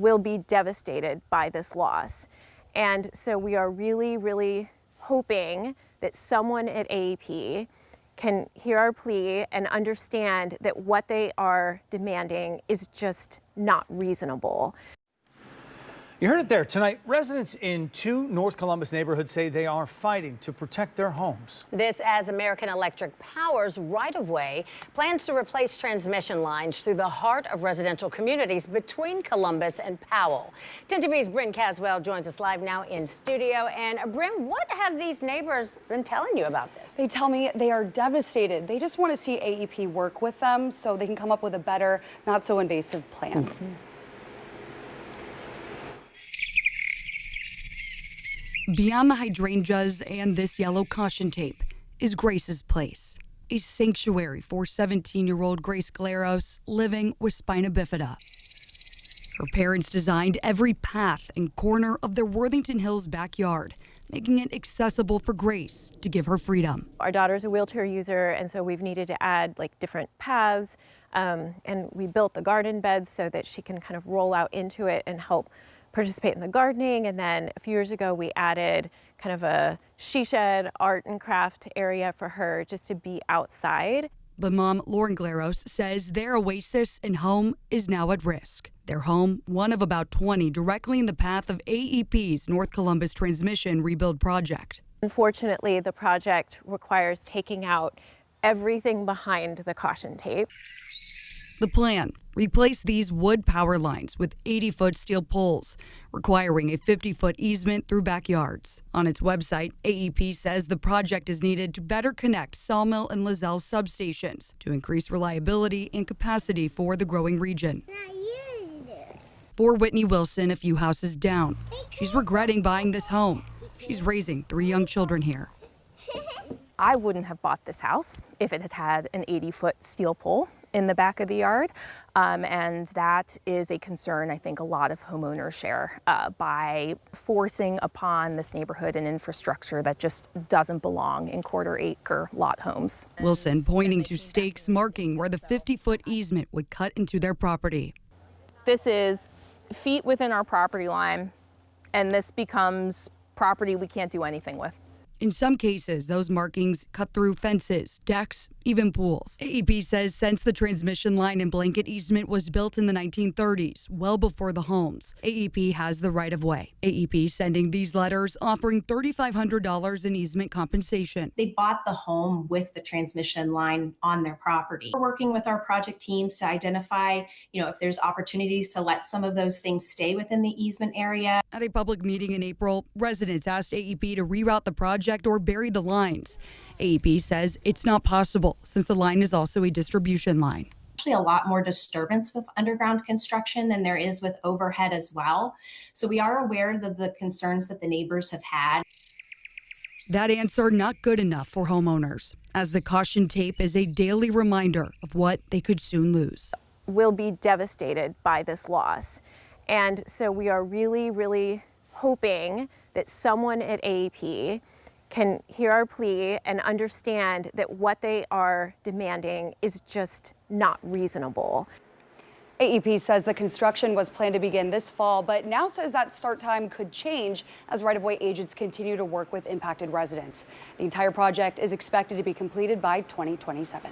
will be devastated by this loss. And so we are really, really hoping that someone at AEP can hear our plea and understand that what they are demanding is just not reasonable. You heard it there tonight. Residents in two North Columbus neighborhoods say they are fighting to protect their homes. This as American Electric Power's right-of-way plans to replace transmission lines through the heart of residential communities between Columbus and Powell. 10 TV's Bryn Caswell joins us live now in studio. And Bryn, what have these neighbors been telling you about this? They tell me they are devastated. They just want to see AEP work with them so they can come up with a better, not so invasive plan. Beyond the hydrangeas and this yellow caution tape is Grace's place, a sanctuary for 17-year-old Grace Glaros living with spina bifida. Her parents designed every path and corner of their Worthington Hills backyard, making it accessible for Grace to give her freedom. Our daughter's a wheelchair user, and so we've needed to add different paths, and we built the garden beds so that she can kind of roll out into it and help participate in the gardening. And then a few years ago, we added kind of a she shed art and craft area for her just to be outside. But mom, Lauren Glaros, says their oasis and home is now at risk. Their home, one of about 20, directly in the path of AEP's North Columbus Transmission Rebuild Project. Unfortunately, the project requires taking out everything behind the caution tape. The plan, replace these wood power lines with 80-foot steel poles, requiring a 50-foot easement through backyards. On its website, AEP says the project is needed to better connect Sawmill and Lozelle substations to increase reliability and capacity for the growing region. For Whitney Wilson, a few houses down, she's regretting buying this home. She's raising 3 young children here. I wouldn't have bought this house if it had had an 80-foot steel pole in the back of the yard. And that is a concern I think a lot of homeowners share by forcing upon this neighborhood an infrastructure that just doesn't belong in quarter-acre lot homes. Wilson pointing to stakes marking where the 50-foot easement would cut into their property. This is feet within our property line, and this becomes property we can't do anything with. In some cases, those markings cut through fences, decks, even pools. AEP says since the transmission line and blanket easement was built in the 1930s, well before the homes, AEP has the right-of-way. AEP sending these letters offering $3,500 in easement compensation. They bought the home with the transmission line on their property. We're working with our project teams to identify, if there's opportunities to let some of those things stay within the easement area. At a public meeting in April, residents asked AEP to reroute the project or bury the lines. AEP says it's not possible since the line is also a distribution line. Actually, a lot more disturbance with underground construction than there is with overhead as well. So we are aware of the concerns that the neighbors have had. That answer not good enough for homeowners, as the caution tape is a daily reminder of what they could soon lose. Will be devastated by this loss. And so we are really, really hoping that someone at AEP can hear our plea and understand that what they are demanding is just not reasonable. AEP says the construction was planned to begin this fall, but now says that start time could change as right-of-way agents continue to work with impacted residents. The entire project is expected to be completed by 2027.